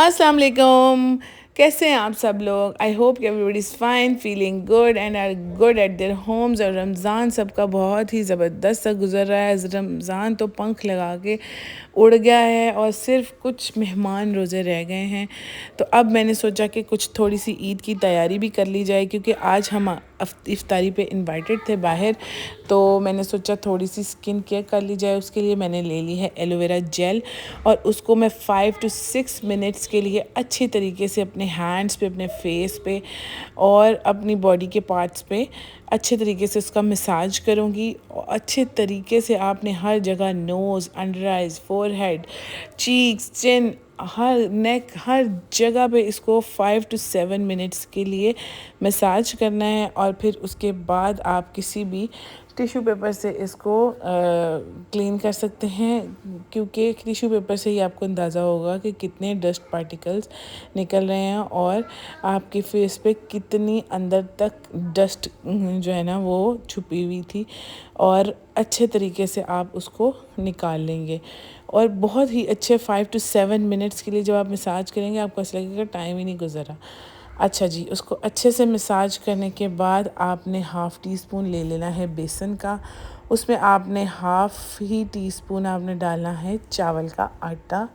अस्सलाम वालेकुम। कैसे हैं आप सब लोग? I hope everybody is fine, feeling good and are good at their homes. और रमज़ान सबका बहुत ही ज़बरदस्त सा गुज़र रहा है। रमज़ान तो पंख लगा के उड़ गया है और सिर्फ कुछ मेहमान रोज़े रह गए हैं। तो अब मैंने सोचा कि कुछ थोड़ी सी ईद की तैयारी भी कर ली जाए, क्योंकि आज हम इफ्तारी पे इनवाइटेड थे बाहर। तो मैंने सोचा थोड़ी सी स्किन केयर कर ली जाए। उसके लिए मैंने ले ली है एलोवेरा जेल और उसको मैं 5 to 6 मिनट्स के लिए अच्छी तरीके से अपने हैंड्स पे, अपने फेस पे और अपनी बॉडी के पार्ट्स पे अच्छे तरीके से उसका मसाज करूँगी। और अच्छे तरीके से आपने हर जगह nose, under eyes, forehead, cheeks, chin, हर नेक, हर जगह पे इसको 5 to 7 मिनट्स के लिए मसाज करना है। और फिर उसके बाद आप किसी भी टिश्यू पेपर से इसको क्लीन कर सकते हैं, क्योंकि टिश्यू पेपर से ही आपको अंदाज़ा होगा कि कितने डस्ट पार्टिकल्स निकल रहे हैं और आपके फेस पे कितनी अंदर तक डस्ट जो है ना वो छुपी हुई थी। और अच्छे तरीके से आप उसको निकाल लेंगे और बहुत ही अच्छे 5 to 7 मिनट्स के लिए जब आप मसाज करेंगे आपको ऐसा लगेगा टाइम ही नहीं गुजरा। अच्छा जी, उसको अच्छे से मसाज करने के बाद आपने हाफ़ टी स्पून ले लेना है बेसन का। उसमें आपने हाफ़ ही टी स्पून आपने डालना है चावल का आटा।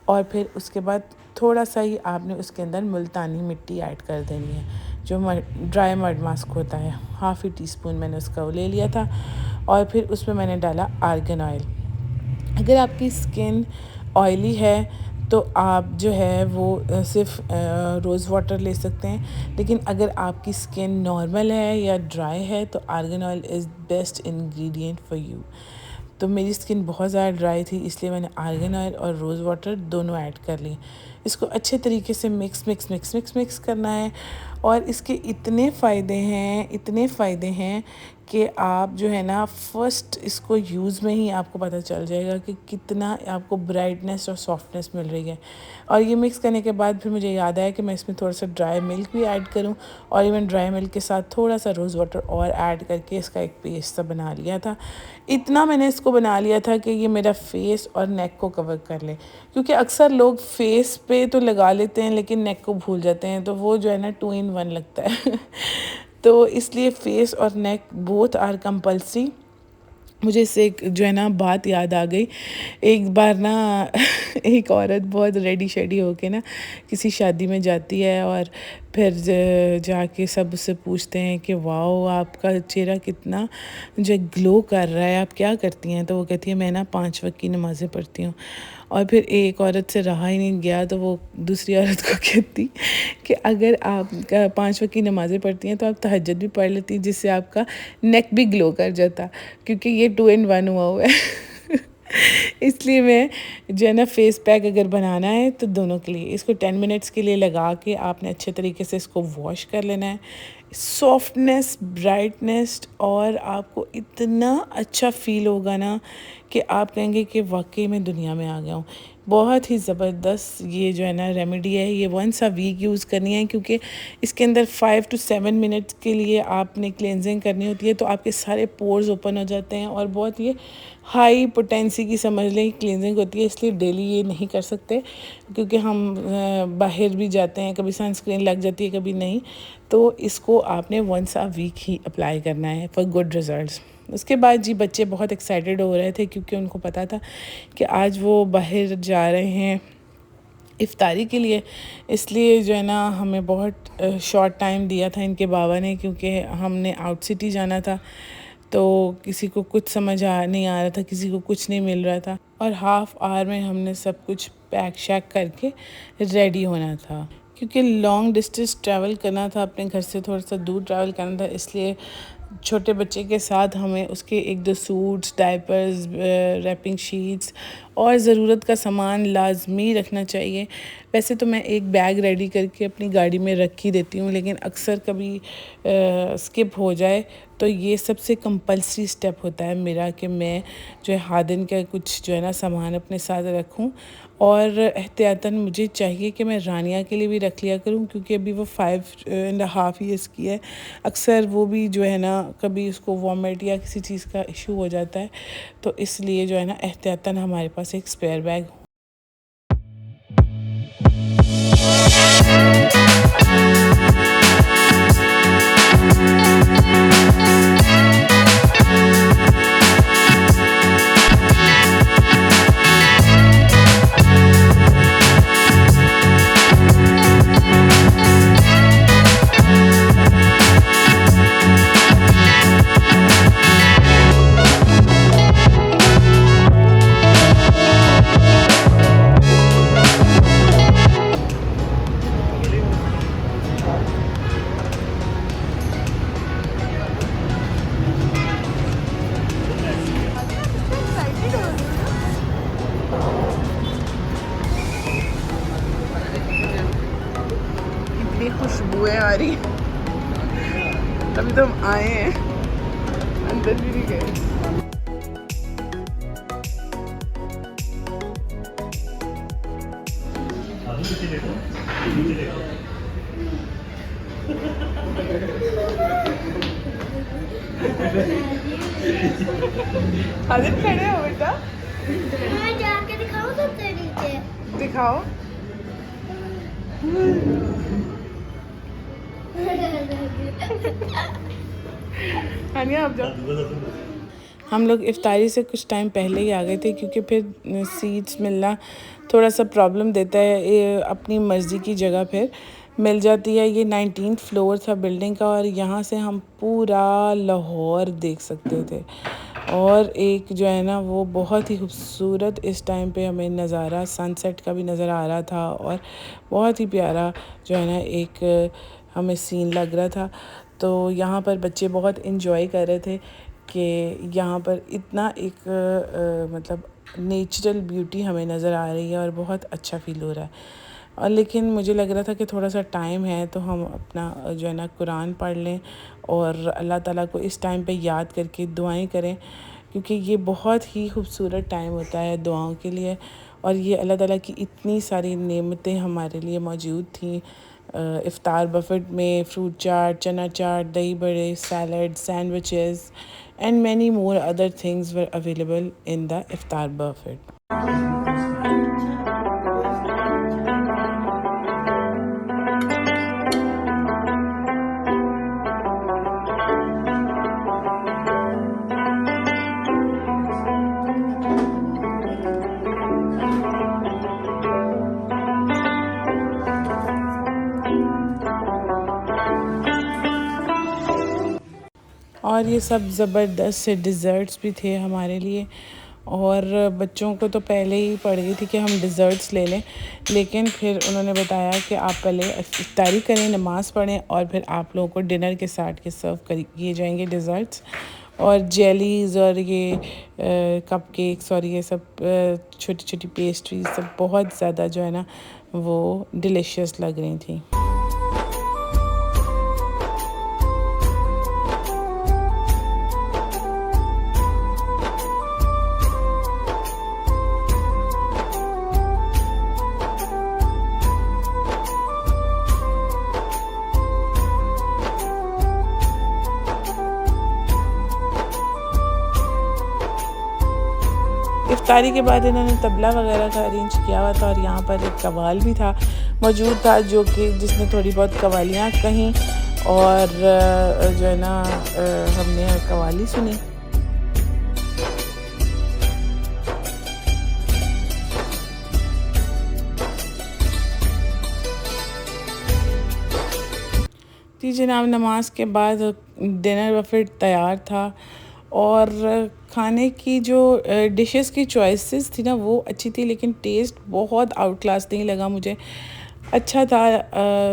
और फिर उसके बाद थोड़ा सा ही आपने उसके अंदर मुल्तानी मिट्टी ऐड कर देनी है, जो ड्राई मड मास्क होता है। हाफ़ ही टी स्पून मैंने उसका वो ले लिया था। और फिर उसमें मैंने डाला आर्गन ऑयल। अगर आपकी स्किन ऑयली है तो आप जो है वो सिर्फ रोज़ वाटर ले सकते हैं। लेकिन अगर आपकी स्किन नॉर्मल है या ड्राई है तो argan oil is best ingredient for you. तो मेरी स्किन बहुत ज़्यादा ड्राई थी, इसलिए मैंने आर्गन ऑयल और रोज़ वाटर दोनों ऐड कर ली। इसको अच्छे तरीके से मिक्स करना है। और इसके इतने फ़ायदे हैं कि आप जो है ना फ़र्स्ट इसको यूज़ में ही आपको पता चल जाएगा कि कितना आपको ब्राइटनेस और सॉफ्टनेस मिल रही है। और ये मिक्स करने के बाद फिर मुझे याद आया कि मैं इसमें थोड़ा सा ड्राई मिल्क भी ऐड करूं। और इवन ड्राई मिल्क के साथ थोड़ा सा रोज़ वाटर और ऐड करके इसका एक पेस्ट सा बना लिया था। इतना मैंने इसको बना लिया था कि ये मेरा फेस और नेक को कवर कर ले, क्योंकि अक्सर लोग फेस पे तो लगा लेते हैं लेकिन नेक को भूल जाते हैं, तो वो जो है ना 2 in 1 लगता है। तो इसलिए फेस और नेक बोथ आर कंपल्सरी। मुझे इससे एक जो है ना बात याद आ गई। एक बार ना एक औरत बहुत रेडी शेडी होके ना किसी शादी में जाती है और फिर जाके सब उससे पूछते हैं कि वाओ आपका चेहरा कितना जो ग्लो कर रहा है, आप क्या करती हैं? तो वो कहती है मैं ना 5 वक्त की नमाज़ें पढ़ती हूँ। और फिर एक औरत से रहा ही नहीं गया, तो वो दूसरी औरत को कहती कि अगर आप 5 वक्त की नमाज़ें पढ़ती हैं तो आप तहज्जुद भी पढ़ लेती, जिससे आपका नेक भी ग्लो कर जाता, क्योंकि ये 2 in 1 हुआ है। इसलिए मैं जो है ना फेस पैक अगर बनाना है तो दोनों के लिए इसको 10 मिनट्स के लिए लगा के आपने अच्छे तरीके से इसको वॉश कर लेना है। सॉफ्टनेस, ब्राइटनेस और आपको इतना अच्छा फ़ील होगा ना कि आप कहेंगे कि वाकई में दुनिया में आ गया हूँ। बहुत ही ज़बरदस्त ये जो है ना रेमेडी है, ये वंस अ वीक यूज़ करनी है, क्योंकि इसके अंदर 5 to 7 मिनट्स के लिए आपने क्लेंजिंग करनी होती है। तो आपके सारे पोर्स ओपन हो जाते हैं और बहुत ये हाई पोटेंसी की समझ लें क्लींजिंग होती है। इसलिए डेली ये नहीं कर सकते, क्योंकि हम बाहर भी जाते हैं, कभी सनस्क्रीन लग जाती है कभी नहीं। तो इसको आपने वंस अ वीक ही अप्लाई करना है फॉर गुड रिजल्ट्स। उसके बाद जी बच्चे बहुत एक्साइटेड हो रहे थे, क्योंकि उनको पता था कि आज वो बाहर जा रहे हैं इफ्तारी के लिए। इसलिए जो है ना हमें बहुत शॉर्ट टाइम दिया था इनके बाबा ने, क्योंकि हमने आउट सिटी जाना था। तो किसी को कुछ समझ नहीं आ रहा था, किसी को कुछ नहीं मिल रहा था, और हाफ़ आवर में हमने सब कुछ पैक शैक करके रेडी होना था। क्योंकि लॉन्ग डिस्टेंस ट्रैवल करना था, अपने घर से थोड़ा सा दूर ट्रैवल करना था, इसलिए छोटे बच्चे के साथ हमें उसके 1-2 सूट्स, डायपर्स, रैपिंग शीट्स और ज़रूरत का सामान लाजमी रखना चाहिए। वैसे तो मैं एक बैग रेडी करके अपनी गाड़ी में रख ही देती हूँ, लेकिन अक्सर कभी स्किप हो जाए तो ये सबसे कंपल्सरी स्टेप होता है मेरा कि मैं जो है हाथ दिन का कुछ जो है ना सामान अपने साथ रखूँ। और एहतियातन मुझे चाहिए कि मैं रानिया के लिए भी रख लिया करूँ, क्योंकि अभी वो 5.5 years की है। अक्सर वो भी जो है ना कभी उसको वॉमिट या किसी चीज़ का इशू हो जाता है, तो इसलिए जो है ना एहतियातन हमारे पास एक स्पेयर बैग इतनी खुशबुएं आ रही हैं। अभी तो हम आए हैं, अंदर भी नहीं गए। हाजिर खड़े हो बेटा, जाके दिखाओ सबसे नीचे। दिखाओ। हानिया आप जाओ। हम लोग इफ्तारी से कुछ टाइम पहले ही आ गए थे क्योंकि फिर सीट्स मिलना थोड़ा सा प्रॉब्लम देता है। ये अपनी मर्ज़ी की जगह फिर मिल जाती है। ये 19th फ्लोर था बिल्डिंग का और यहाँ से हम पूरा लाहौर देख सकते थे। और एक जो है ना वो बहुत ही खूबसूरत इस टाइम पे हमें नज़ारा सनसेट का भी नज़र आ रहा था और बहुत ही प्यारा जो है ना एक हमें सीन लग रहा था। तो यहाँ पर बच्चे बहुत इन्जॉय कर रहे थे कि यहाँ पर इतना एक मतलब नेचुरल ब्यूटी हमें नज़र आ रही है और बहुत अच्छा फ़ील हो रहा है। और लेकिन मुझे लग रहा था कि थोड़ा सा टाइम है तो हम अपना जो है ना कुरान पढ़ लें और अल्लाह ताला को इस टाइम पे याद करके दुआएं करें, क्योंकि ये बहुत ही खूबसूरत टाइम होता है दुआओं के लिए। और ये अल्लाह ताला की इतनी सारी नेमतें हमारे लिए मौजूद थी। इफ़्तार बफेट में फ्रूट चाट, चना चाट, दही बड़े, salad, sandwiches and many more other things were available in the iftar buffet. और ये सब ज़बरदस्त से डिज़र्ट्स भी थे हमारे लिए। और बच्चों को तो पहले ही पड़ गई थी कि हम डिज़र्ट्स ले लें, लेकिन फिर उन्होंने बताया कि आप पहले इफ्तारी करें, नमाज़ पढ़ें और फिर आप लोगों को डिनर के साथ के सर्व किए जाएंगे डिज़र्ट्स। और जेलीज़ और ये कपकेक्स और ये सब छोटी छोटी पेस्ट्री सब बहुत ज़्यादा जो है ना वो डिलीशियस लग रही थी। इफ्तारी के बाद इन्होंने तबला वगैरह का अरेंज किया हुआ था और यहाँ पर एक कव्वाल भी था मौजूद था जो कि जिसने थोड़ी बहुत कव्वालियाँ कहीं और जो है ना हमने कव्वाली सुनी। जी जनाब, नमाज के बाद डिनर बफेट तैयार था और खाने की जो डिशेस की चॉइसेस थी ना वो अच्छी थी, लेकिन टेस्ट बहुत आउट क्लास नहीं लगा मुझे। अच्छा था,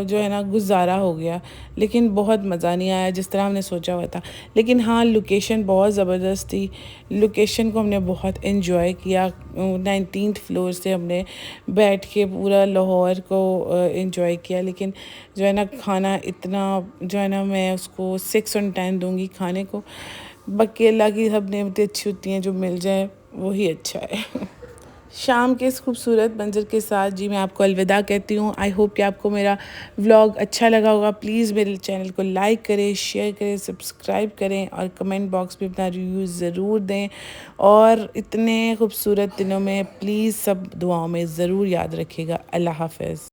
जो है ना गुजारा हो गया, लेकिन बहुत मज़ा नहीं आया जिस तरह हमने सोचा हुआ था। लेकिन हाँ, लोकेशन बहुत ज़बरदस्त थी। लोकेशन को हमने बहुत एंजॉय किया। 19th फ्लोर से हमने बैठ के पूरा लाहौर को एंजॉय किया। लेकिन जो है ना खाना इतना जो है ना मैं उसको 6/10 दूँगी खाने को। बाकी अल्लाह की सब नेमतें अच्छी होती हैं, जो मिल जाए वही अच्छा है। शाम के इस खूबसूरत मंज़र के साथ जी मैं आपको अलविदा कहती हूँ। आई होप कि आपको मेरा व्लॉग अच्छा लगा होगा। प्लीज़ मेरे चैनल को लाइक करें, शेयर करें, सब्सक्राइब करें और कमेंट बॉक्स में अपना रिव्यू ज़रूर दें। और इतने खूबसूरत दिनों में प्लीज़ सब दुआओं में ज़रूर याद रखिएगा। अल्लाह हाफ़िज़।